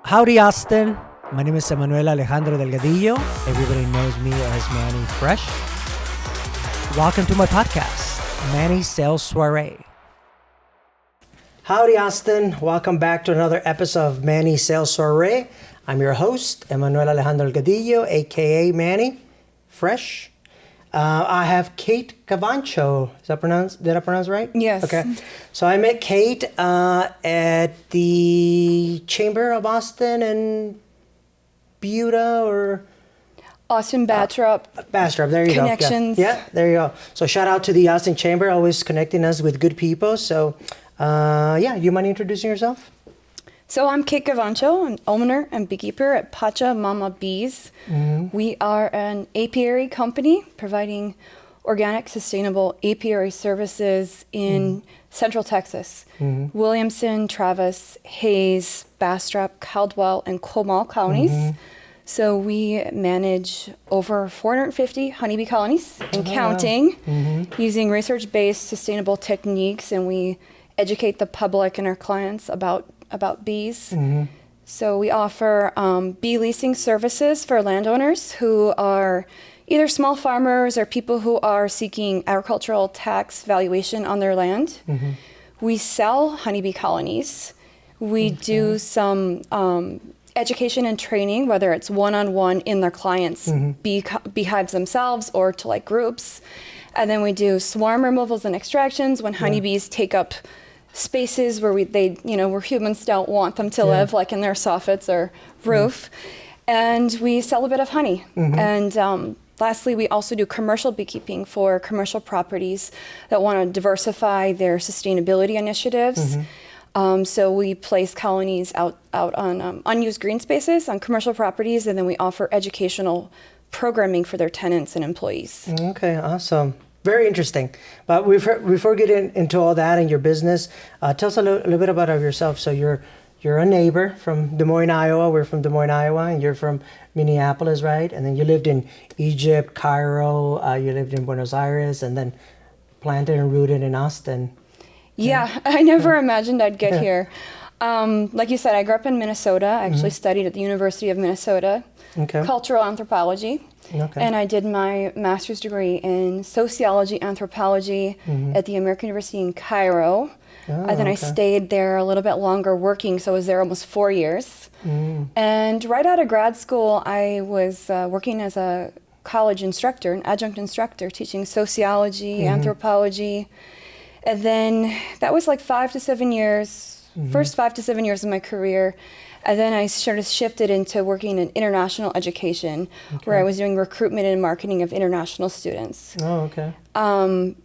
Howdy, Austin. My name is Emanuel Alejandro Delgadillo. Everybody knows me as Manny Fresh. Welcome to my podcast, Manny Sales Soiree. Howdy, Austin. Welcome back to another episode of Manny Sales Soiree. I'm your host, Emanuel Alejandro Delgadillo, aka Manny Fresh. I have Kate Cavancho. Did I pronounce right? Yes. Okay. So I met Kate at the Chamber of Austin and Buda or Austin Bastrop. Bastrop, there you Connections. go. Yeah, there you go. So shout out to the Austin Chamber, always connecting us with good people. So you mind introducing yourself? So I'm Kate Cavancho, an owner and beekeeper at Pacha Mama Bees. Mm-hmm. We are an apiary company providing organic, sustainable apiary services in Central Texas. Mm-hmm. Williamson, Travis, Hayes, Bastrop, Caldwell, and Comal counties. Mm-hmm. So we manage over 450 honeybee colonies and counting using research-based sustainable techniques, and we educate the public and our clients about bees. Mm-hmm. So we offer bee leasing services for landowners who are either small farmers or people who are seeking agricultural tax valuation on their land. Mm-hmm. We sell honeybee colonies. We do some education and training, whether it's one-on-one in their clients' beehives themselves or to like groups. And then we do swarm removals and extractions when honeybees take up spaces where where humans don't want them to live, like in their soffits or roof. And we sell a bit of honey. And lastly, we also do commercial beekeeping for commercial properties that want to diversify their sustainability initiatives. So we place colonies out on unused green spaces on commercial properties, and then we offer educational programming for their tenants and employees. Okay, awesome. Very interesting. But before getting into all that and your business, tell us a little bit about yourself. So you're a neighbor from Des Moines, Iowa. We're from Des Moines, Iowa, and you're from Minneapolis, right? And then you lived in Egypt, Cairo, you lived in Buenos Aires, and then planted and rooted in Austin. Yeah, I never imagined I'd get here. Like you said, I grew up in Minnesota. I actually studied at the University of Minnesota, cultural anthropology. And I did my master's degree in sociology, anthropology at the American University in Cairo. And then I stayed there a little bit longer working, so I was there almost 4 years. And right out of grad school, I was working as a college instructor, an adjunct instructor, teaching sociology, anthropology. And then that was like 5 to 7 years, first 5 to 7 years of my career. And then I sort of shifted into working in international education, where I was doing recruitment and marketing of international students. Oh, okay. And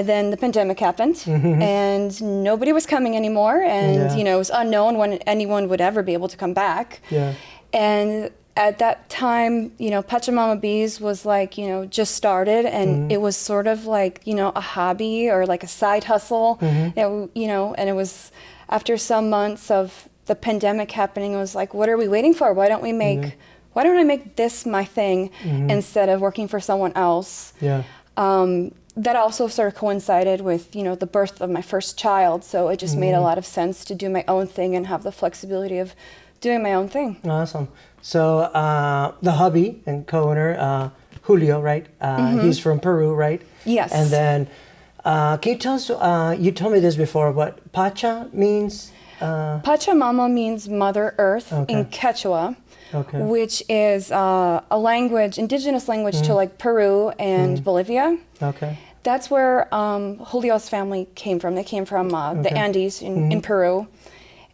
then the pandemic happened, and nobody was coming anymore, and it was unknown when anyone would ever be able to come back. Yeah. And at that time, Pacha Mama Bees was like, just started, and it was sort of like, a hobby or like a side hustle. And it was after some months of the pandemic happening, it was like, what are we waiting for? Why don't I make this my thing instead of working for someone else? Yeah. That also sort of coincided with, the birth of my first child. So it just made a lot of sense to do my own thing and have the flexibility of doing my own thing. Awesome. So the hubby and co-owner, Julio, right? He's from Peru, right? Yes. And then can you tell us, you told me this before, what Pacha means? PachaMama means Mother Earth in Quechua, which is a language, indigenous language to like Peru and Bolivia. Okay. That's where Julio's family came from. They came from the Andes in Peru.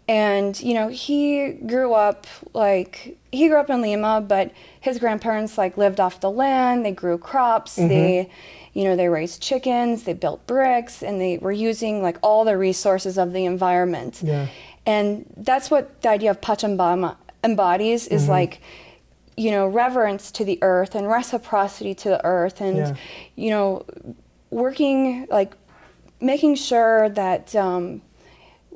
And, he grew up in Lima, but his grandparents lived off the land. They grew crops. They raised chickens, they built bricks, and they were using all the resources of the environment. Yeah. And that's what the idea of PachaMama embodies, is reverence to the earth and reciprocity to the earth, and working, making sure that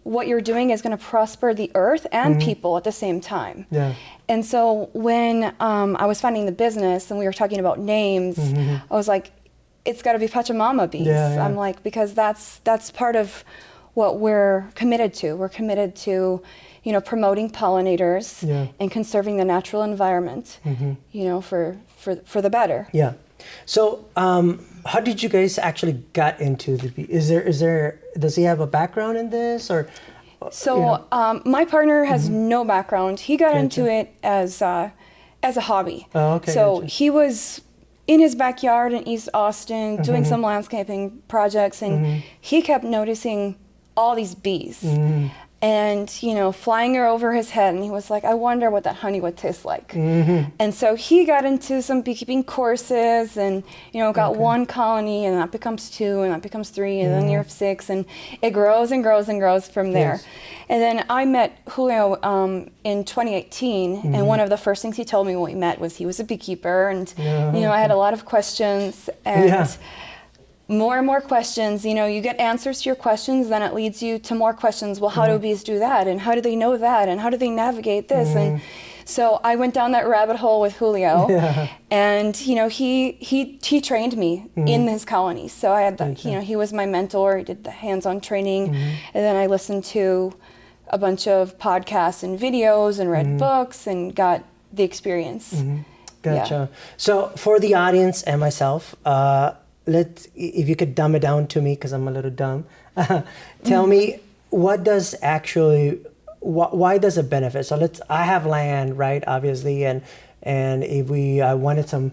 what you're doing is going to prosper the earth and people at the same time. Yeah. And so when I was funding the business and we were talking about names, I was like, it's got to be Pacha Mama Bees. Yeah. I'm like, because that's part of what we're committed to. We're committed to promoting pollinators and conserving the natural environment, for the better. Yeah. So, how did you guys actually got into the bee? Does he have a background in this, or? So, my partner has no background. He got into it as a hobby. Oh, okay. So he was in his backyard in East Austin doing some landscaping projects, and he kept noticing all these bees. And, flying her over his head. And he was like, I wonder what that honey would taste like. And so he got into some beekeeping courses and, got one colony, and that becomes 2, and that becomes 3, and then you have 6. And it grows and grows and grows from there. Yes. And then I met Julio in 2018. And one of the first things he told me when we met was he was a beekeeper. And, I had a lot of questions. And more and more questions, you get answers to your questions, then it leads you to more questions. Well, how do bees do that? And how do they know that? And how do they navigate this? And so I went down that rabbit hole with Julio. And, he trained me in his colonies. So I had he was my mentor. He did the hands-on training. And then I listened to a bunch of podcasts and videos and read books and got the experience. Gotcha. So for the audience and myself, if you could dumb it down to me, because I'm a little dumb, tell me why does it benefit? So I have land, right, obviously, and if I wanted some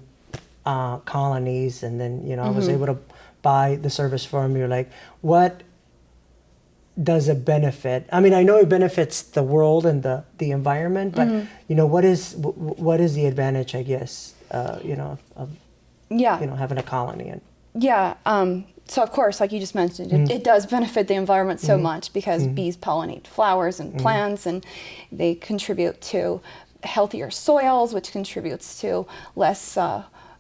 colonies, and then, I was able to buy the service from you, like, what does it benefit? I mean, I know it benefits the world and the environment, but, what is the advantage, I guess, of having a colony? So of course, like you just mentioned, it does benefit the environment so much because bees pollinate flowers and plants, and they contribute to healthier soils, which contributes to less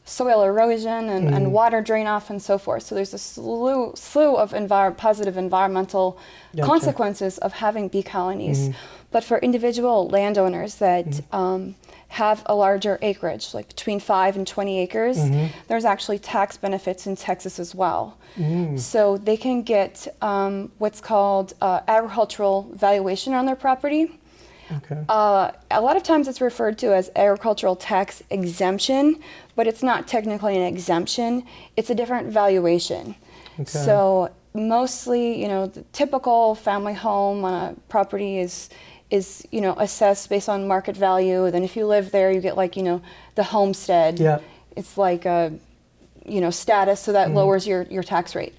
soil erosion and water drain off and so forth. So there's a slew of positive environmental consequences of having bee colonies. But for individual landowners that have a larger acreage, like between 5 and 20 acres, there's actually tax benefits in Texas as well. So they can get what's called agricultural valuation on their property. Okay. A lot of times it's referred to as agricultural tax exemption, but it's not technically an exemption. It's a different valuation. Okay. So mostly, the typical family home on a property is assessed based on market value. Then if you live there, you get the homestead. Yeah. It's like a status, so that lowers your tax rate.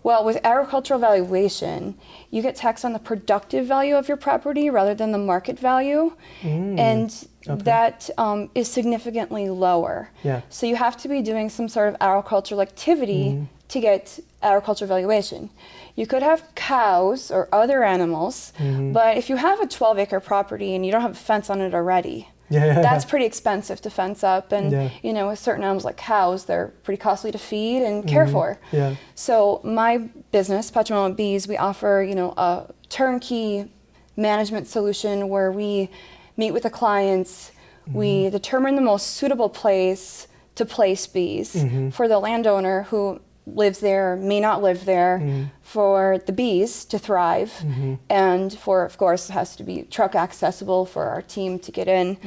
Well, with agricultural valuation, you get taxed on the productive value of your property rather than the market value, and that is significantly lower. Yeah. So you have to be doing some sort of agricultural activity to get agricultural valuation. You could have cows or other animals, but if you have a 12-acre property and you don't have a fence on it already, that's pretty expensive to fence up. And, with certain animals like cows, they're pretty costly to feed and care for. Yeah. So my business, Pacha Mama Bees, we offer, a turnkey management solution where we meet with the clients, we determine the most suitable place to place bees for the landowner who lives there, may not live there, for the bees to thrive, and of course, it has to be truck accessible for our team to get in.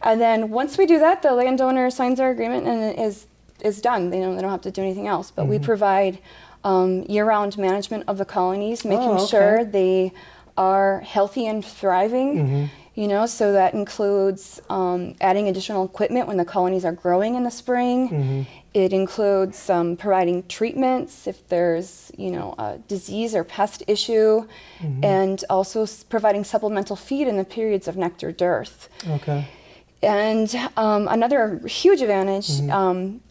And then once we do that, the landowner signs our agreement and it is done. They don't have to do anything else. But we provide year-round management of the colonies, making sure they are healthy and thriving. So that includes adding additional equipment when the colonies are growing in the spring. It includes providing treatments if there's, a disease or pest issue, and also providing supplemental feed in the periods of nectar dearth. Okay. And another huge advantage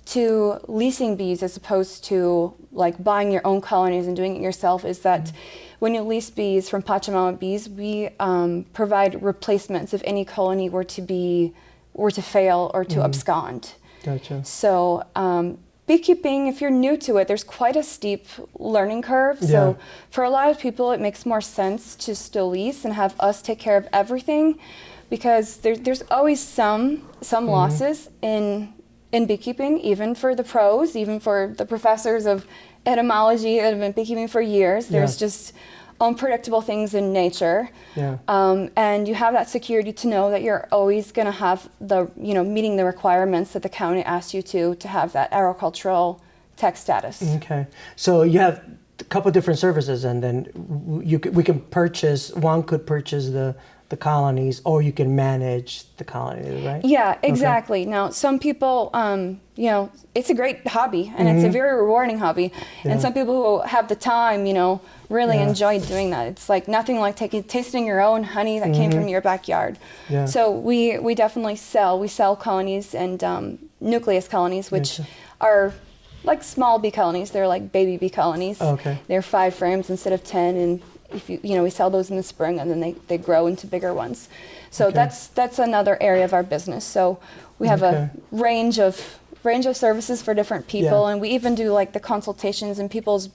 to leasing bees as opposed to like buying your own colonies and doing it yourself is that when you lease bees from Pacha Mama Bees, we provide replacements if any colony were to fail or to abscond. Gotcha. So beekeeping, if you're new to it, there's quite a steep learning curve. So for a lot of people, it makes more sense to still lease and have us take care of everything, because there's always some losses in beekeeping, even for the pros, even for the professors of etymology that have been beekeeping for years. There's just unpredictable things in nature. Yeah. And you have that security to know that you're always going to have meeting the requirements that the county asks you to have that agricultural tech status. Okay. So you have a couple different services, and then we can purchase, one could purchase the colonies, or you can manage the colonies, right? Yeah, exactly. Okay. Now, some people, it's a great hobby, and it's a very rewarding hobby. Yeah. And some people who have the time, really enjoy doing that. It's like nothing like tasting your own honey that came from your backyard. Yeah. So we definitely sell colonies and nucleus colonies, which are like small bee colonies. They're like baby bee colonies. Okay. They're 5 frames instead of 10, and if we sell those in the spring, and then they grow into bigger ones. So that's another area of our business. So we have a range of services for different people, and we even do like the consultations in people's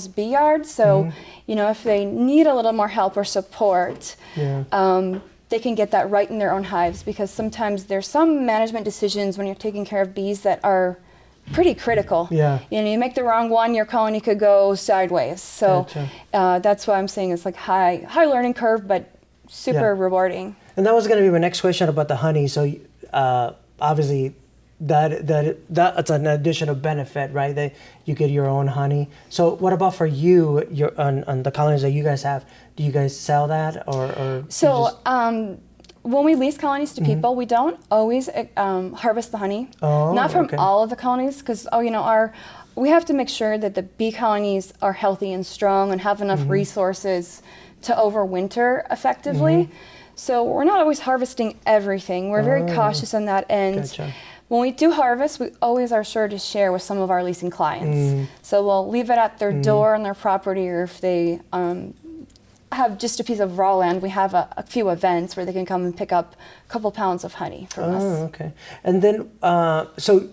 bee yards. So if they need a little more help or support, they can get that right in their own hives, because sometimes there's some management decisions when you're taking care of bees that are pretty critical. Yeah. You make the wrong one, your colony could go sideways. So that's why I'm saying it's like high learning curve, but super rewarding. And that was going to be my next question about the honey. So obviously that's an additional benefit, right? That you get your own honey. So what about for you, on the colonies that you guys have? Do you guys sell that, or so? When we lease colonies to people, we don't always harvest the honey. Not from all of the colonies, because we have to make sure that the bee colonies are healthy and strong and have enough resources to overwinter effectively. So we're not always harvesting everything. We're very cautious on that end. Gotcha. When we do harvest, we always are sure to share with some of our leasing clients. So we'll leave it at their door on their property, or if they have just a piece of raw land, we have a few events where they can come and pick up a couple pounds of honey from us. Oh, okay. And then, so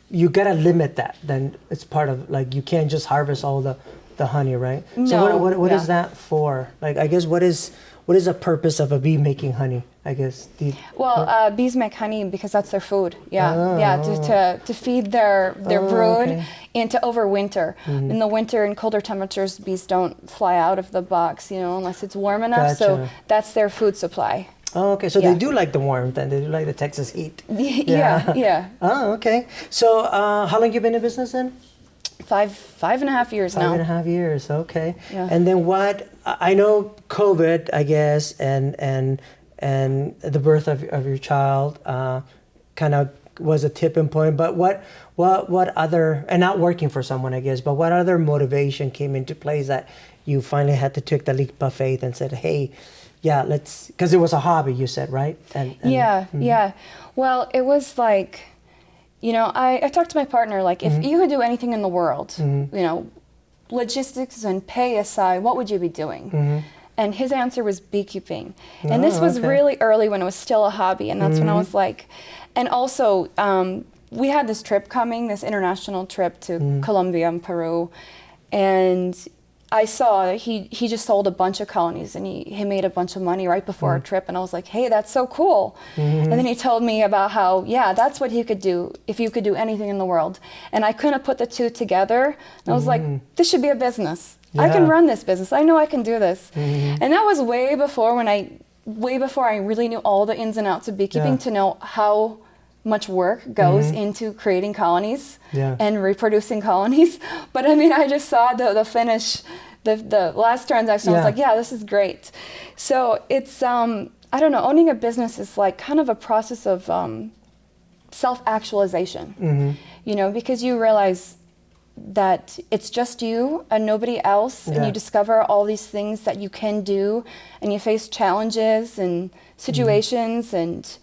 you gotta limit that. Then it's part of, like, you can't just harvest all the honey, right? No. So what is that for? Like, I guess what is the purpose of a bee making honey? I guess. Bees make honey because that's their food. To feed their brood and to overwinter. In the winter, in colder temperatures, bees don't fly out of the box, unless it's warm enough. Gotcha. So that's their food supply. Oh, okay. So they do like the warmth, and they do like the Texas heat. Yeah. Oh, okay. So how long you been in business then? 5.5 years now. 5.5 years. Okay. Yeah. And then I know COVID, I guess, and the birth of your child kind of was a tipping point. But what other, and not working for someone, I guess, but what other motivation came into place that you finally had to take the leap of faith and said, hey, let's, because it was a hobby, you said, right? Yeah. Well, it was like, I talked to my partner, like, if you could do anything in the world, logistics and pay aside, what would you be doing? And his answer was beekeeping. And this was really early, when it was still a hobby. And that's when I was like, and also we had this trip coming, this international trip to Colombia and Peru. And I saw that he just sold a bunch of colonies, and he made a bunch of money right before our trip. And I was like, hey, that's so cool. And then he told me about how, that's what he could do if you could do anything in the world. And I couldn't put the two together. And I was like, this should be a business. I can run this business. I know I can do this. And that was way before I really knew all the ins and outs of beekeeping, to know how much work goes into creating colonies and reproducing colonies. But I mean, I just saw the finish, the last transaction. I was like, this is great. So it's, I don't know, owning a business is like kind of a process of self-actualization, because you realize that it's just you and nobody else, and you discover all these things that you can do, and you face challenges and situations and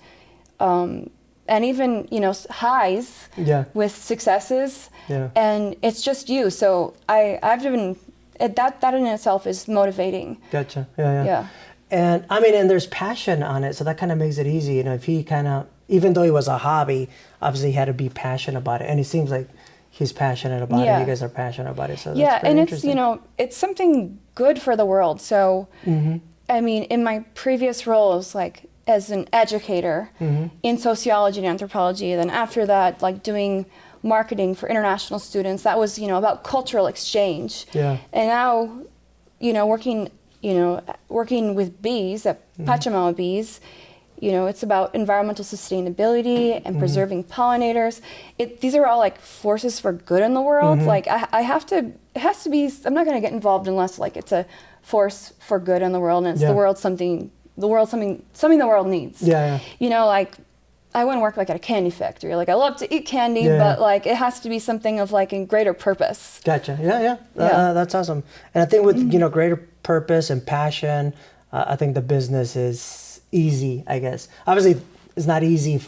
even highs with successes, and it's just you. So I've been that in itself is motivating. Gotcha. Yeah. And I mean, and there's passion on it, so that kind of makes it easy. If he even though it was a hobby, obviously he had to be passionate about it, and it seems like he's passionate about it. You guys are passionate about it. So that's and it's it's something good for the world. So I mean, in my previous roles, like as an educator in sociology and anthropology, then after that, like doing marketing for international students, that was about cultural exchange. And now working with bees at Pacha Mama Bees, it's about environmental sustainability and preserving pollinators. These are all like forces for good in the world. Like it has to be, I'm not going to get involved unless like it's a force for good in the world and it's something the world needs. Like I wouldn't work like at a candy factory. Like I love to eat candy, but like it has to be something of like a greater purpose. Gotcha. That's awesome. And I think with greater purpose and passion, I think the business is easy, I guess. Obviously, it's not easy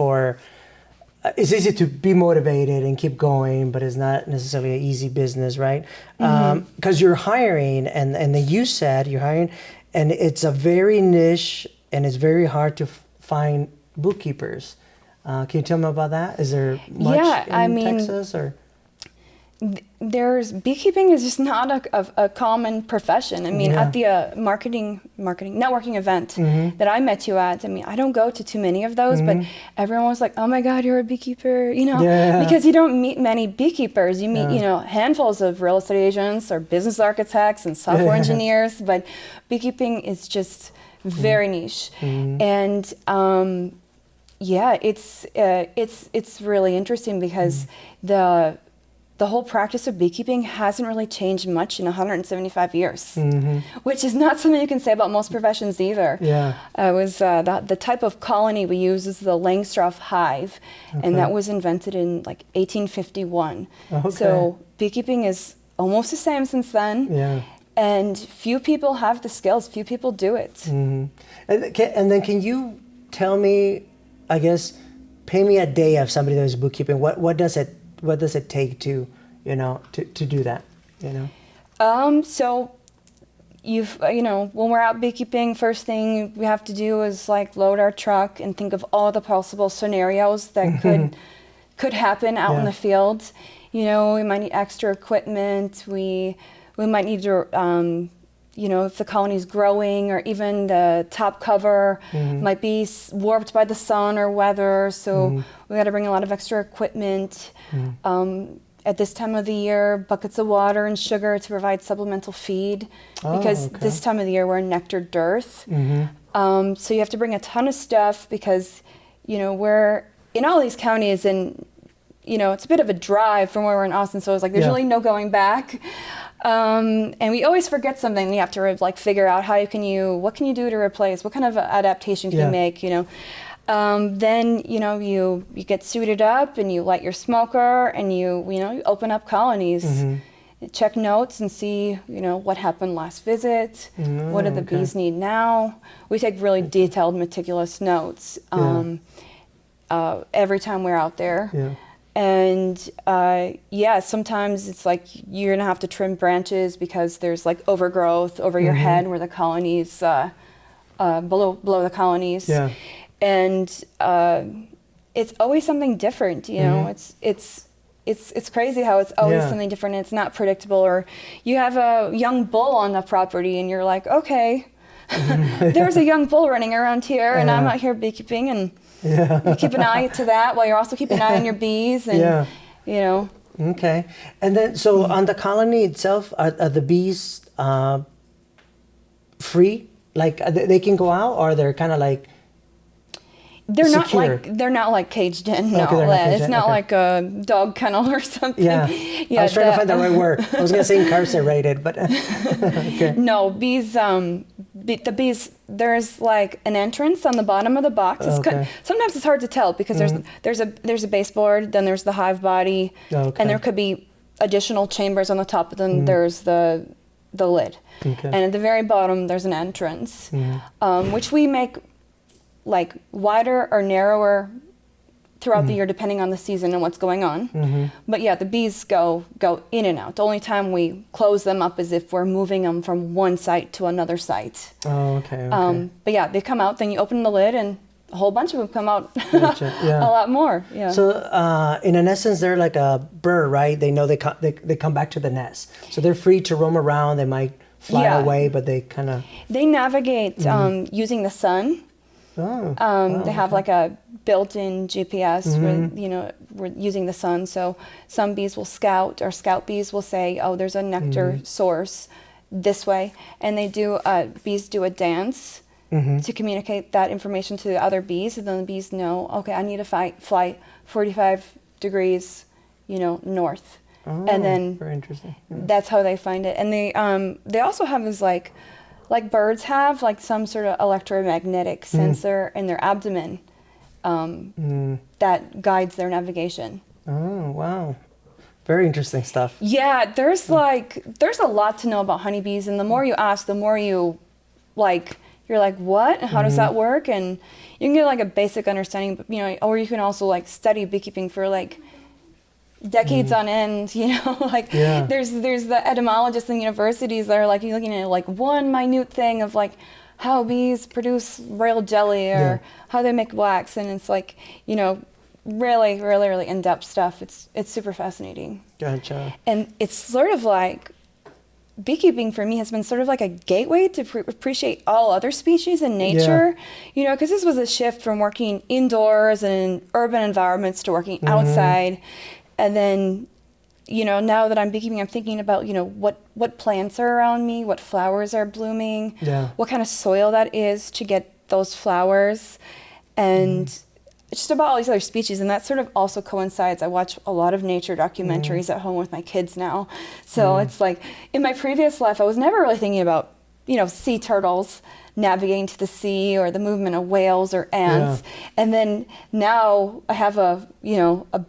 it's easy to be motivated and keep going, but it's not necessarily an easy business, right? Because you're hiring, and then you said you're hiring, and it's a very niche, and it's very hard to find bookkeepers. Can you tell me about that? Is there much in Texas, or? Beekeeping is just not a common profession. I mean, at the networking event that I met you at, I mean, I don't go to too many of those, but everyone was like, "Oh my God, you're a beekeeper," because you don't meet many beekeepers. You meet, handfuls of real estate agents or business architects and software engineers, but beekeeping is just very niche, and it's really interesting because the whole practice of beekeeping hasn't really changed much in 175 years, which is not something you can say about most professions either. It was the type of colony we use is the Langstroth hive, and that was invented in like 1851. So beekeeping is almost the same since then. And few people have the skills, few people do it. And then can you tell me, I guess, pay me a day of somebody that is bookkeeping. What does it take to do that? So when we're out beekeeping, first thing we have to do is like load our truck and think of all the possible scenarios that could happen out in the field. We might need extra equipment. We might need to if the colony's growing, or even the top cover might be warped by the sun or weather, so we got to bring a lot of extra equipment. At this time of the year, buckets of water and sugar to provide supplemental feed, because this time of the year we're in nectar dearth. So you have to bring a ton of stuff because, we're in all these counties, and it's a bit of a drive from where we're in Austin, so it's like there's really no going back. And we always forget something. You have to like figure out what can you do to replace, what kind of adaptation can you make, then you get suited up and you light your smoker and you open up colonies, check notes and see what happened last visit, what do the bees need now. We take really detailed, meticulous notes every time we're out there. And sometimes it's like you're gonna have to trim branches because there's like overgrowth over your head where the colonies below the colonies. And it's always something different. It's crazy how it's always something different. And it's not predictable. Or you have a young bull on the property and you're like, okay, there's a young bull running around here, and I'm out here beekeeping, and you keep an eye to that while you're also keeping an eye on your bees, and Okay. And then, so on the colony itself, are the bees free? Like they can go out, or they're kind of like secure? They're not like caged in. No, it's not like a dog kennel or something. I was trying to find the right word. I was gonna say incarcerated, but No, bees. The bees. There's like an entrance on the bottom of the box. Sometimes it's hard to tell because there's a baseboard, then there's the hive body, and there could be additional chambers on the top. But then there's the lid, and at the very bottom there's an entrance, which we make like wider or narrower throughout the year depending on the season and what's going on. But the bees go in and out. The only time we close them up is if we're moving them from one site to another site. But they come out, then you open the lid and a whole bunch of them come out. A lot more. So in an essence, they're like a bird, right? They know they come back to the nest, so they're free to roam around. They might fly away, but they navigate using the sun. They have like a built-in GPS where, we're using the sun. So some bees will scout, or scout bees will say, oh, there's a nectar source this way. And bees do a dance to communicate that information to the other bees. And then the bees know, okay, I need to fly 45 degrees, north. Oh, and then very interesting. Yeah. That's how they find it. And they also have this like birds have like some sort of electromagnetic sensor in their abdomen that guides their navigation. Oh, wow. Very interesting stuff. Yeah, there's a lot to know about honeybees, and the more you ask, the more you're like, what? And how does that work? And you can get like a basic understanding, but, or you can also like study beekeeping for like decades on end, there's the etymologists in universities that are like, you're looking at like one minute thing of like how bees produce royal jelly or how they make wax, and it's like, really, really, really in-depth stuff. It's super fascinating. Gotcha. And it's sort of like, beekeeping for me has been sort of like a gateway to appreciate all other species in nature, because this was a shift from working indoors and in urban environments to working outside. And then, now that I'm beekeeping, I'm thinking about, what plants are around me, what flowers are blooming, what kind of soil that is to get those flowers, and just about all these other species. And that sort of also coincides. I watch a lot of nature documentaries at home with my kids now. So it's like, in my previous life, I was never really thinking about, sea turtles navigating to the sea or the movement of whales or ants. And then now I have a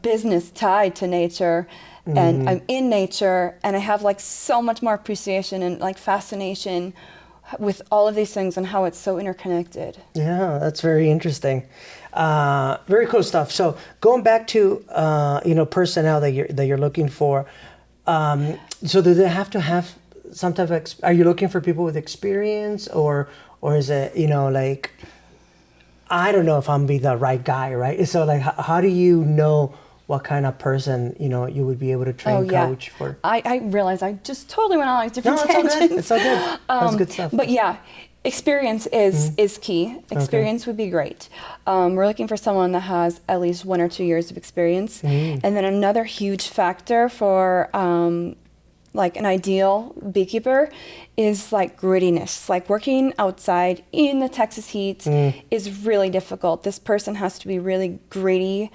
business tied to nature, and I'm in nature, and I have like so much more appreciation and like fascination with all of these things and how it's so interconnected. Yeah, that's very interesting. Very cool stuff. So going back to personnel that you're looking for, so do they have to have some type of are you looking for people with experience, or is it like, I don't know if I'm be the right guy, right? So like, how do you know what kind of person you would be able to train, coach for? I realize I just totally went on like different tangents. It's all good. That's good stuff. But yeah, experience is key. Experience would be great. We're looking for someone that has at least 1 or 2 years of experience. And then another huge factor for like an ideal beekeeper is like grittiness. Like working outside in the Texas heat is really difficult. This person has to be really gritty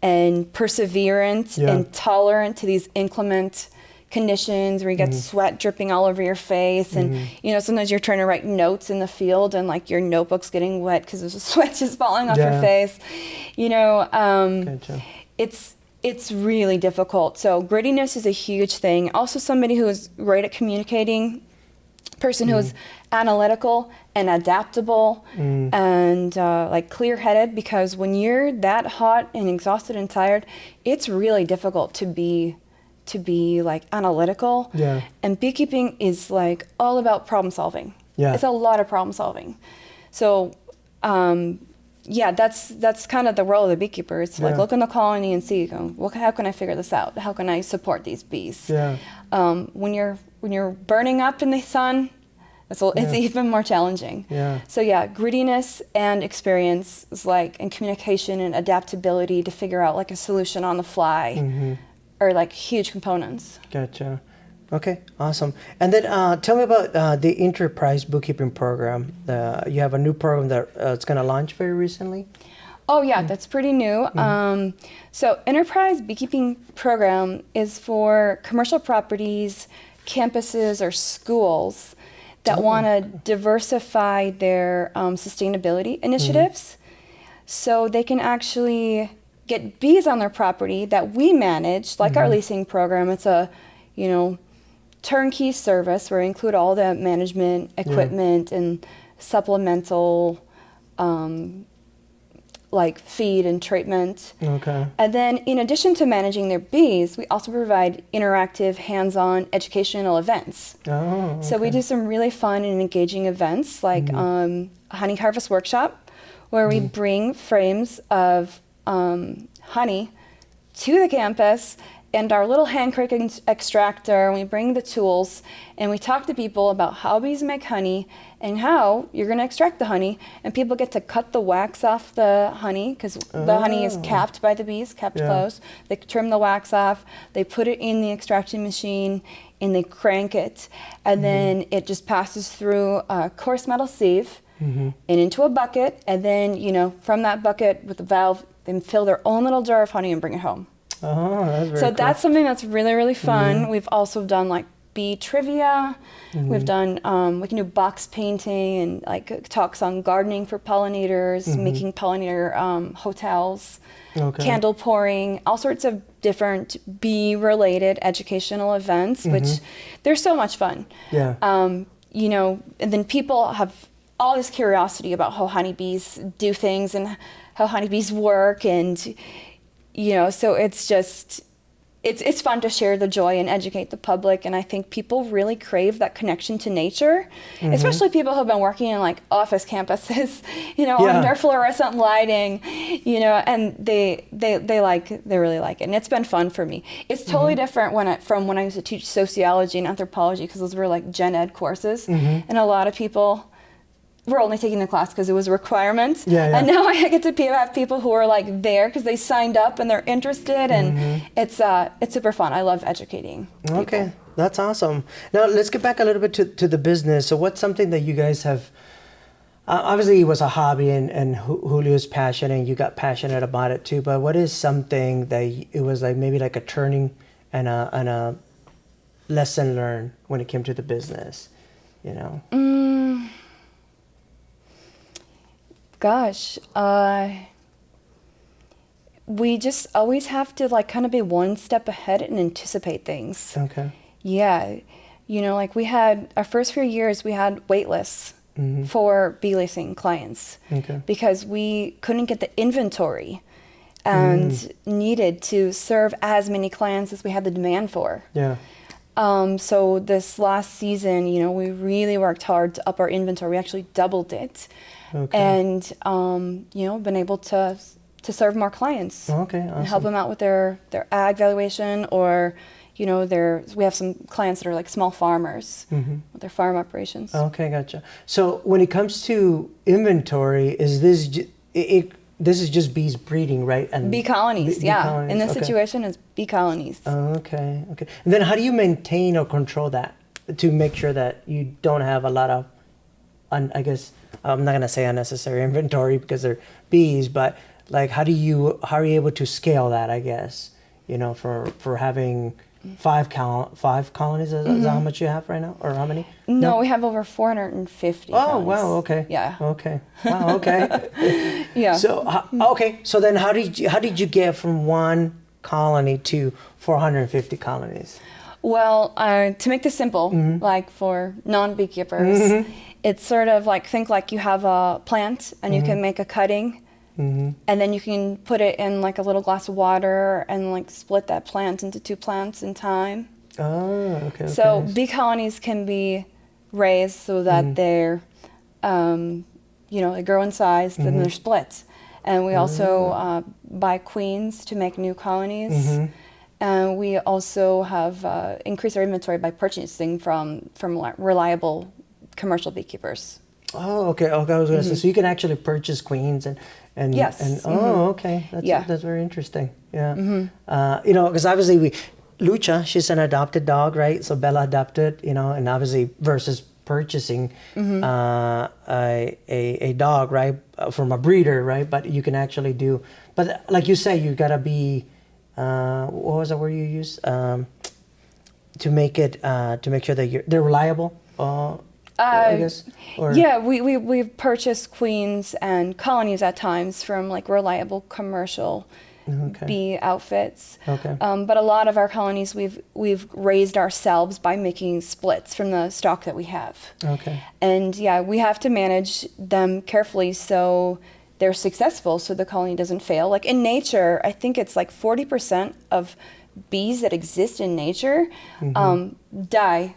and perseverant and tolerant to these inclement conditions where you get sweat dripping all over your face, and sometimes you're trying to write notes in the field and like your notebook's getting wet because there's sweat just falling off your face. It's really difficult. So grittiness is a huge thing. Also somebody who is great at communicating, person who is analytical and adaptable and like clear-headed, because when you're that hot and exhausted and tired, it's really difficult to be like analytical. And beekeeping is like all about problem solving. It's a lot of problem solving. So that's kind of the role of the beekeeper. It's like look in the colony and see, how can I figure this out? How can I support these bees? When you're burning up in the sun, it's even more challenging. So grittiness and experience is like, and communication and adaptability to figure out like a solution on the fly are like huge components. Gotcha. Okay, awesome. And then tell me about the Enterprise Beekeeping Program. You have a new program that it's going to launch very recently? Oh yeah, that's pretty new. So Enterprise Beekeeping Program is for commercial properties, campuses, or schools that want to diversify their sustainability initiatives. So they can actually get bees on their property that we manage, like our leasing program. It's a, turnkey service where we include all the management, equipment, and supplemental like feed and treatment. And then in addition to managing their bees, we also provide interactive, hands-on educational events. So we do some really fun and engaging events, like a honey harvest workshop, where we bring frames of honey to the campus, and our little hand crank extractor, and we bring the tools, and we talk to people about how bees make honey and how you're going to extract the honey. And people get to cut the wax off the honey, because the honey is capped by the bees, kept closed. They trim the wax off, they put it in the extraction machine, and they crank it. And then it just passes through a coarse metal sieve and into a bucket. And then, you know, from that bucket with the valve, they fill their own little jar of honey and bring it home. Oh, that's very so cool. that's something that's really, really fun. We've also done like bee trivia. We've done, we can do box painting and like talks on gardening for pollinators, making pollinator hotels, candle pouring, all sorts of different bee-related educational events, which they're so much fun. Yeah. You know, and then people have all this curiosity about how honeybees do things and how honeybees work, and you know, so it's just, it's fun to share the joy and educate the public. And I think people really crave that connection to nature, especially people who've been working in like office campuses, you know, under fluorescent lighting, you know, and they really like it. And it's been fun for me. It's totally different from when I used to teach sociology and anthropology, because those were like gen ed courses, and a lot of people were only taking the class because it was a requirement. And now I get to have people who are like there because they signed up and they're interested, and it's super fun. I love educating people. Okay, that's awesome. Now let's get back a little bit to the business. So what's something that you guys have, obviously it was a hobby and Julio's passion and you got passionate about it too, but what is something that it was like maybe like a turning and a lesson learned when it came to the business, you know? Gosh, we just always have to like kind of be one step ahead and anticipate things. Okay. Yeah. You know, like we had, our first few years, we had wait lists for bee leasing clients because we couldn't get the inventory and needed to serve as many clients as we had the demand for. Yeah. So this last season, you know, we really worked hard to up our inventory. We actually doubled it. And, you know, been able to serve more clients. Okay, awesome. And help them out with their ag valuation, or, you know, we have some clients that are like small farmers with their farm operations. Okay, gotcha. So when it comes to inventory, is this, this is just bees breeding, right? And bee colonies, bee colonies. In this situation, it's bee colonies. Okay. And then how do you maintain or control that to make sure that you don't have a lot of, I guess, I'm not gonna say unnecessary inventory because they're bees, but like how are you able to scale that? I guess, you know, for having five colonies. Is that how much you have right now, or how many? No, we have over 450. Oh colonies. wow! Okay. Yeah. Okay. Wow. Okay. Yeah. So so then how did you get from one colony to 450 colonies? Well, to make this simple, like for non-beekeepers, it's sort of like, think like you have a plant and you can make a cutting, and then you can put it in like a little glass of water and like split that plant into 2 plants in time. Oh, okay. So bee colonies can be raised so that they're, you know, they grow in size, then they're split. And we also buy queens to make new colonies. And we also have increased our inventory by purchasing from reliable commercial beekeepers. Oh, okay. I was going to say, so you can actually purchase queens and yes. And okay, that's very interesting. Yeah. You know, because obviously Lucha, she's an adopted dog, right? So Bella adopted, you know, and obviously versus purchasing a dog, right, from a breeder, right? But you can actually do, but like you say, you gotta be. What was the word you used? To make sure that they're reliable. I guess. Or? Yeah, we've purchased queens and colonies at times from like reliable commercial bee outfits. Okay. But a lot of our colonies we've raised ourselves by making splits from the stock that we have. Okay. And yeah, we have to manage them carefully so they're successful, so the colony doesn't fail. Like in nature, I think it's like 40% of bees that exist in nature die,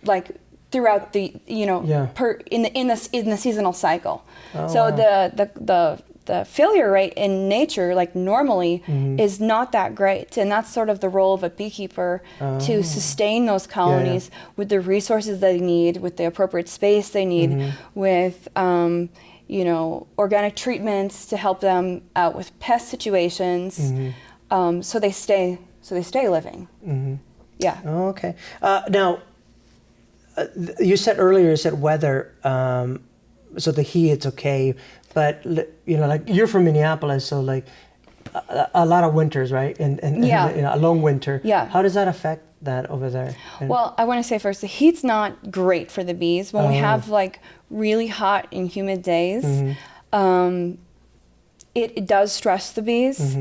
like throughout the in the seasonal cycle. Oh, so wow. the failure rate in nature, like normally, is not that great. And that's sort of the role of a beekeeper, to sustain those colonies with the resources they need, with the appropriate space they need, with organic treatments to help them out with pest situations, so they stay living. Yeah. Oh, okay. Now, you said earlier, weather. So the heat, it's okay, but like you're from Minneapolis, so like a lot of winters, right? And a long winter. Yeah. How does that affect that over there? Well, I want to say first, the heat's not great for the bees. When we have like really hot and humid days, it does stress the bees.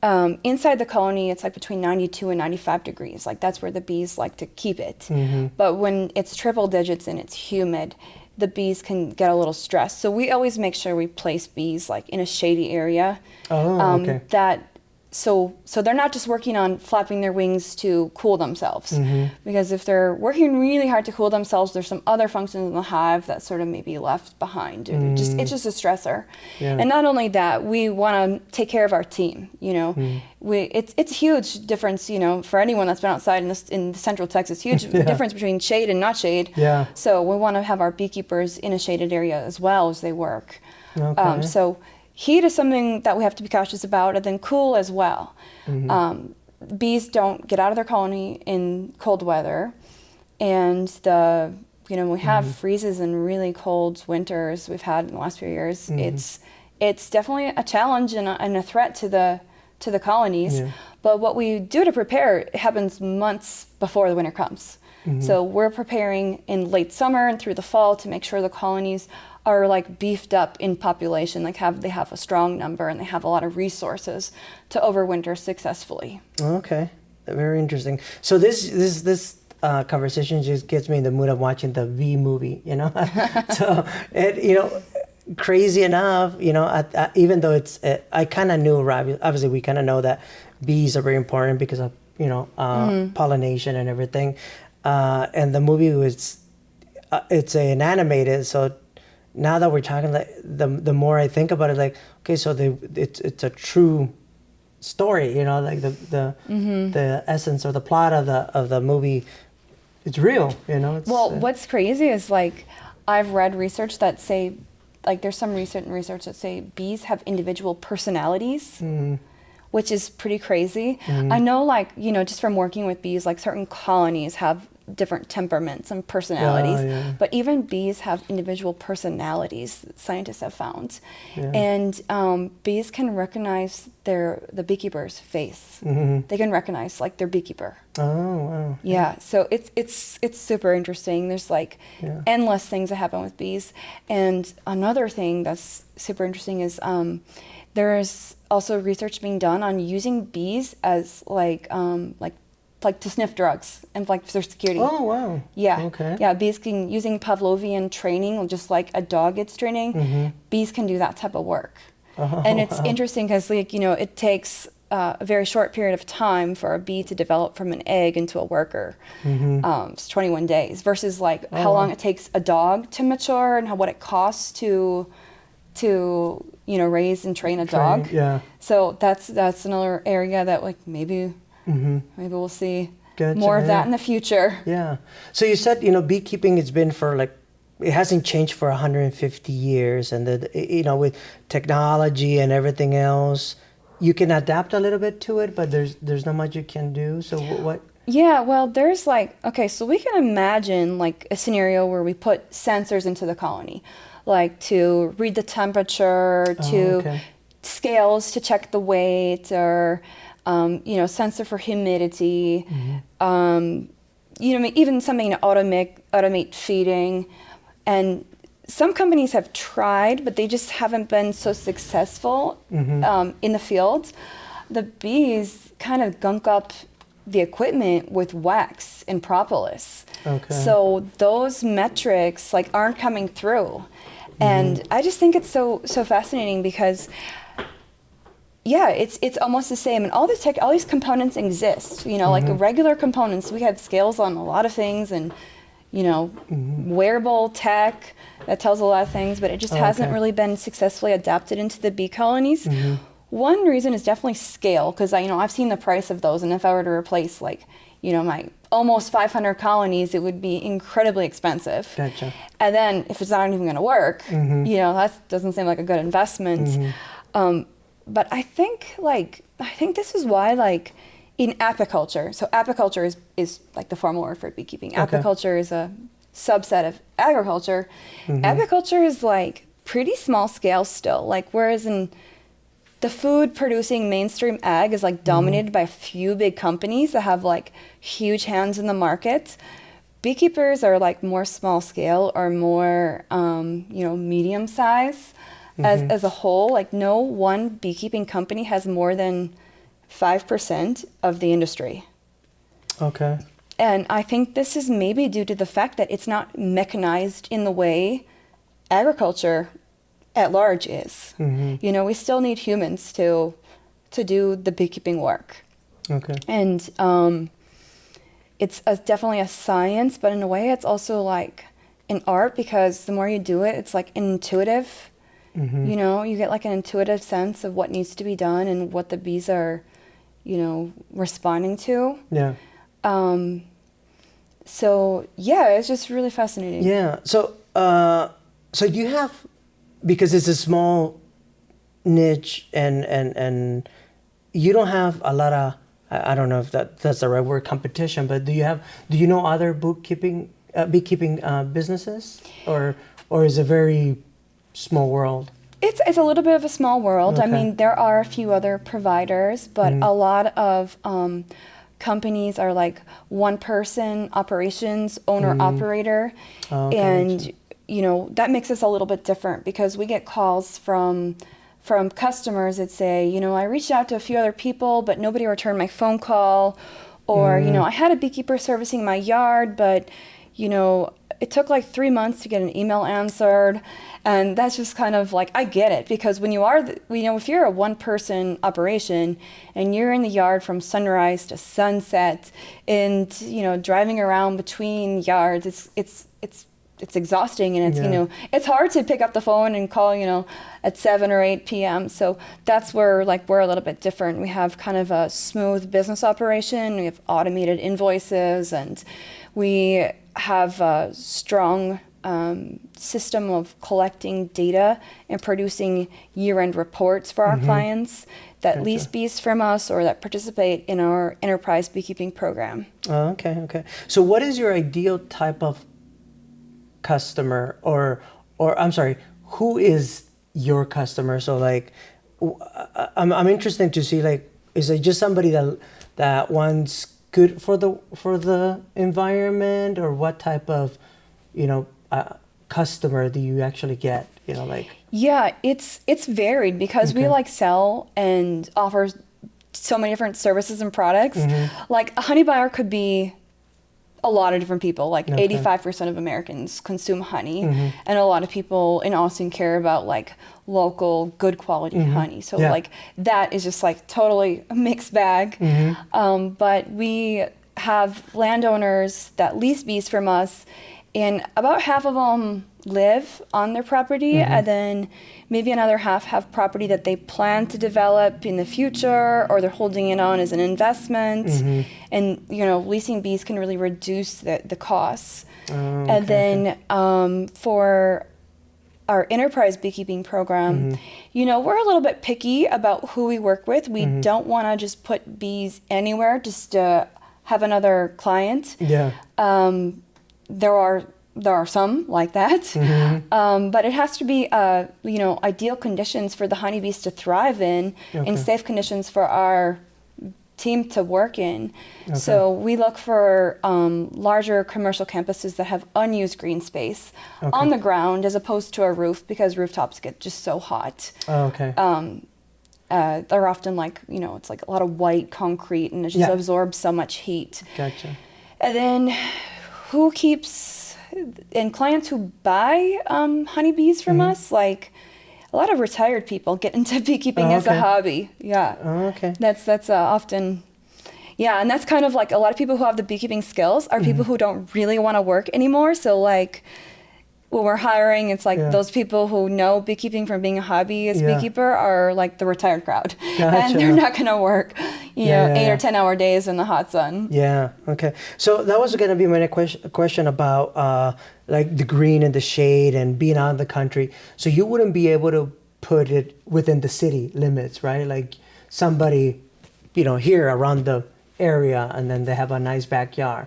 Inside the colony, it's like between 92 and 95 degrees. Like that's where the bees like to keep it. But when it's triple digits and it's humid, the bees can get a little stressed. So we always make sure we place bees like in a shady area. Okay. So they're not just working on flapping their wings to cool themselves. Because if they're working really hard to cool themselves, there's some other functions in the hive that sort of may be left behind. It's just a stressor. Yeah. And not only that, we want to take care of our team. It's a huge difference, for anyone that's been outside in Central Texas, huge difference between shade and not shade. Yeah. So we want to have our beekeepers in a shaded area as well as they work. Okay. So heat is something that we have to be cautious about, and then cool as well. Bees don't get out of their colony in cold weather, and we have freezes and really cold winters we've had in the last few years. It's definitely a challenge and a threat to the colonies. Yeah. But what we do to prepare happens months before the winter comes. So we're preparing in late summer and through the fall to make sure the colonies are like beefed up in population, they have a strong number and they have a lot of resources to overwinter successfully. Okay, very interesting. So this conversation just gets me in the mood of watching the V movie, So crazy enough, even though I kind of knew, obviously we kind of know that bees are very important because of pollination and everything, and the movie was it's an animated, so. Now that we're talking, like the more I think about it, like okay, so it's a true story, like the essence or the plot of the movie, it's real, what's crazy is like I've read research that say, like there's some recent research that say bees have individual personalities, which is pretty crazy. I know, like just from working with bees, like certain colonies have different temperaments and personalities, but even bees have individual personalities, scientists have found. And bees can recognize the beekeeper's face. They can recognize like their beekeeper. Oh wow. Yeah, so it's super interesting. There's like endless things that happen with bees. And another thing that's super interesting is there's also research being done on using bees as like to sniff drugs and like for security. Oh wow. Yeah. Okay. Yeah, bees can, using Pavlovian training, just like a dog gets training, bees can do that type of work. And it's interesting because it takes a very short period of time for a bee to develop from an egg into a worker. It's 21 days versus like how long it takes a dog to mature and what it costs to raise and train a dog. Yeah. So that's another area that like maybe we'll see more of that in the future. Yeah. So you said, beekeeping has been it hasn't changed for 150 years. And, with technology and everything else, you can adapt a little bit to it, but there's not much you can do. So what? Yeah, well, there's so we can imagine like a scenario where we put sensors into the colony, like to read the temperature, scales to check the weight, or sensor for humidity, even something to automate feeding. And some companies have tried, but they just haven't been so successful in the field. The bees kind of gunk up the equipment with wax and propolis. Okay. So those metrics aren't coming through. And I just think it's so fascinating because it's almost the same, and all these components exist. Like regular components, we have scales on a lot of things, and wearable tech that tells a lot of things, but it just hasn't really been successfully adapted into the bee colonies. One reason is definitely scale, because I've seen the price of those, and if I were to replace my almost 500 colonies, it would be incredibly expentive. Gotcha. And then if it's not even going to work, that doesn't seem like a good investment. But I think this is why in apiculture, so apiculture is like the formal word for beekeeping. Okay. Apiculture is a subset of agriculture. Apiculture is like pretty small scale still. Like whereas in the food producing mainstream ag is like dominated by a few big companies that have like huge hands in the market. Beekeepers are like more small scale or more medium size as a whole. Like no one beekeeping company has more than 5% of the industry. Okay. And I think this is maybe due to the fact that it's not mechanized in the way agriculture at large is. We still need humans to do the beekeeping work. Okay. And it's definitely a science, but in a way it's also like an art, because the more you do it, it's like intuitive. You get like an intuitive sense of what needs to be done and what the bees are, responding to. Yeah. So yeah, it's just really fascinating. Yeah. So you have, because it's a small niche and you don't have a lot of, I don't know if that's the right word, competition, but do you know other beekeeping businesses, or is it a very small world? It's a little bit of a small world. Okay. I mean, there are a few other providers, but a lot of companies are like one-person operations, owner-operator, and that makes us a little bit different, because we get calls from customers that say, I reached out to a few other people, but nobody returned my phone call, or I had a beekeeper servicing my yard, but it took like 3 months to get an email answered. And that's just kind of like, I get it, because when you are, if you're a one-person operation and you're in the yard from sunrise to sunset and, driving around between yards, it's exhausting, and it's, it's hard to pick up the phone and call, at 7 or 8 p.m. So that's where we're a little bit different. We have kind of a smooth business operation. We have automated invoices, and we have a strong system of collecting data and producing year-end reports for our clients that lease bees from us or that participate in our enterprise beekeeping program. Oh, okay. So what is your ideal type of customer, or I'm sorry, who is your customer? So I'm interested to see, is it just somebody that wants good for the environment, or what type of customer do you actually get? Yeah, it's varied, because we sell and offer so many different services and products. Like a honey buyer could be a lot of different people. 85% of Americans consume honey, and a lot of people in Austin care about local good quality honey. So that is just totally a mixed bag. But we have landowners that lease bees from us, and about half of them live on their property, and then maybe another half have property that they plan to develop in the future, or they're holding it on as an investment. And leasing bees can really reduce the costs. And then for our enterprise beekeeping program, we're a little bit picky about who we work with. We don't want to just put bees anywhere just to have another client. There are some like that, but it has to be ideal conditions for the honeybees to thrive in, and safe conditions for our team to work in. So we look for larger commercial campuses that have unused green space on the ground, as opposed to a roof, because rooftops get just so hot. They're often it's a lot of white concrete, and it just absorbs so much heat. Gotcha. And then and clients who buy honeybees from us, a lot of retired people get into beekeeping as a hobby. Yeah. Oh, okay. That's often, Yeah, and that's kind of like a lot of people who have the beekeeping skills are people who don't really want to work anymore. So like when we're hiring, it's like those people who know beekeeping from being a hobbyist beekeeper are like the retired crowd. Gotcha. And they're not going to work, you know, 8 or 10 hour days in the hot sun. Yeah, okay. So that was going to be my next question about like the green and the shade and being out in the country. So you wouldn't be able to put it within the city limits, right? Like somebody, you know, here around the area, and then they have a nice backyard.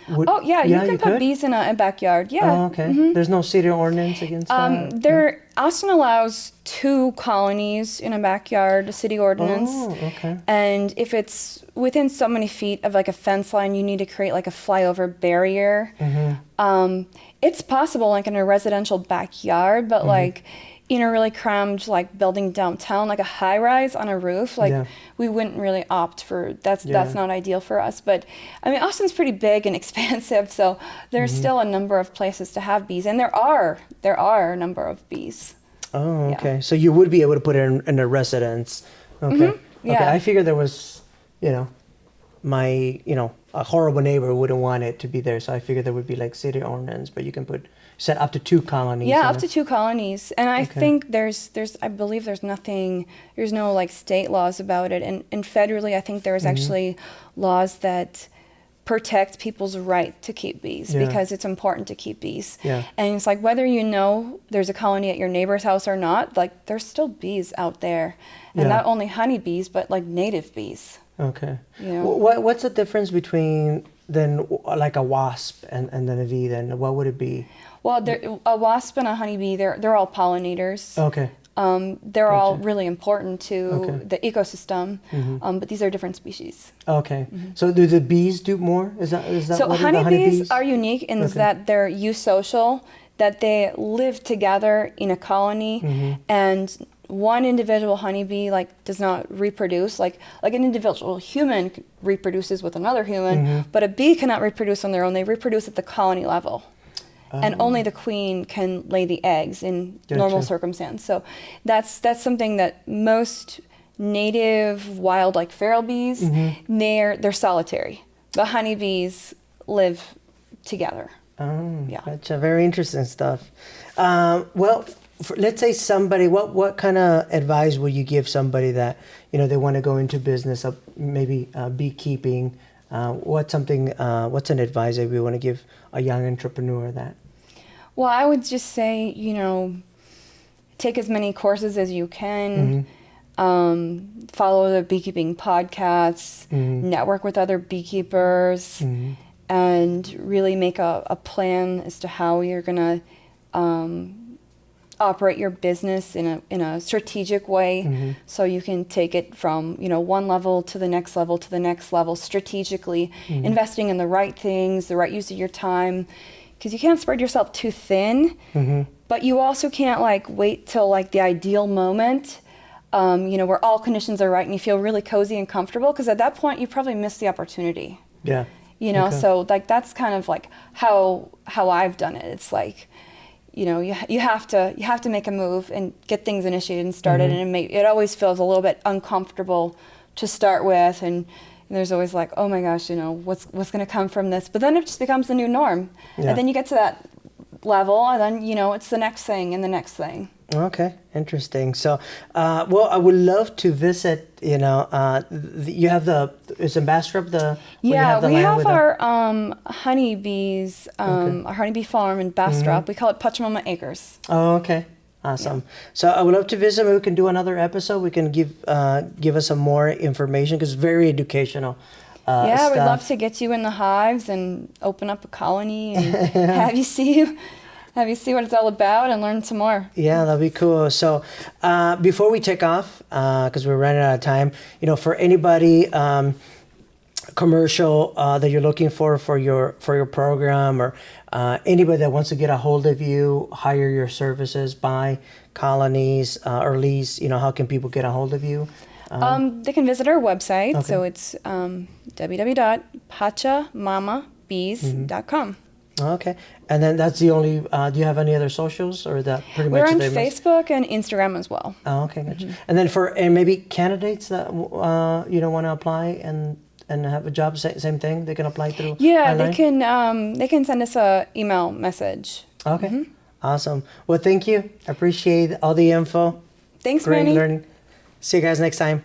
You can put bees in a backyard. Yeah. Oh, okay. There's no city ordinance against that? Austin allows 2 colonies in a backyard, a city ordinance. Oh, okay. And if it's within so many feet of like a fence line, you need to create like a flyover barrier. It's possible like in a residential backyard, but like in a really crammed like building downtown, like a high rise on a roof, like we wouldn't really opt for that's not ideal for us. But I mean, Austin's pretty big and expansive, so there's still a number of places to have bees, and there are a number of bees. Oh, okay. So you would be able to put it in a residence. Okay. Okay. I figured there was, you know, a horrible neighbor wouldn't want it to be there, so I figured there would be like city ordinance, but you can set up to 2 colonies. Yeah, up to 2 colonies, and I think I believe there's no like state laws about it, and federally I think there's actually laws that protect people's right to keep bees because it's important to keep bees. Yeah. And it's like whether you know there's a colony at your neighbor's house or not, like there's still bees out there, and not only honeybees but like native bees. Okay. You know? What's the difference between then like a wasp and then a bee? Then what would it be? Well, a wasp and a honeybee, they're all pollinators. Okay. They're all really important to the ecosystem, but these are different species. Okay. So do the bees do more? Is that so what honeybees are unique in that they're eusocial, that they live together in a colony, and one individual honeybee like does not reproduce like an individual human reproduces with another human, but a bee cannot reproduce on their own. They reproduce at the colony level. And only the queen can lay the eggs in normal circumstance. So that's something that most native wild like feral bees, they're solitary. The honeybees live together. Oh, that's very interesting stuff. Let's say somebody, what kind of advice would you give somebody that, you know, they want to go into business, maybe beekeeping? What's an advice that we want to give a young entrepreneur that? Well, I would just say, you know, take as many courses as you can, follow the beekeeping podcasts, network with other beekeepers, and really make a plan as to how you're going to operate your business in a strategic way, so you can take it from, you know, one level to the next level to the next level strategically, investing in the right things, the right use of your time, because you can't spread yourself too thin, but you also can't like wait till like the ideal moment, you know, where all conditions are right and you feel really cozy and comfortable, because at that point you probably miss the opportunity. Yeah. You know, so like that's kind of like how I've done it. It's like, you know, you have to make a move and get things initiated and started, and it always feels a little bit uncomfortable to start with, and there's always like, oh my gosh, you know, what's going to come from this? But then it just becomes the new norm, and then you get to that level, and then, you know, it's the next thing and the next thing. Okay, interesting. So, well, I would love to visit. You know, you have is Bastrop the? Yeah, we have our honeybees, our honeybee farm in Bastrop. We call it PachaMama Acres. Oh, okay, awesome. Yeah. So I would love to visit. Maybe we can do another episode. We can give us some more information, because it's very educational. Yeah, we'd love to get you in the hives and open up a colony and have you see what it's all about and learn some more. Yeah, that'd be cool. So before we take off, because we're running out of time, you know, for anybody commercial that you're looking for your program, or anybody that wants to get a hold of you, hire your services, buy colonies, or lease, you know, how can people get a hold of you? They can visit our website. Okay. So it's www.PachaMamaBees.com. Okay. And then that's the only, do you have any other socials, or that pretty much? We're on Facebook and Instagram as well. Oh, okay. Gotcha. And then for maybe candidates that, you don't want to apply, and and have a job, same thing? They can apply through Yeah, online? they can send us a email message. Okay. Awesome. Well, thank you. I appreciate all the info. Thanks, Great Manny. learning. See you guys next time.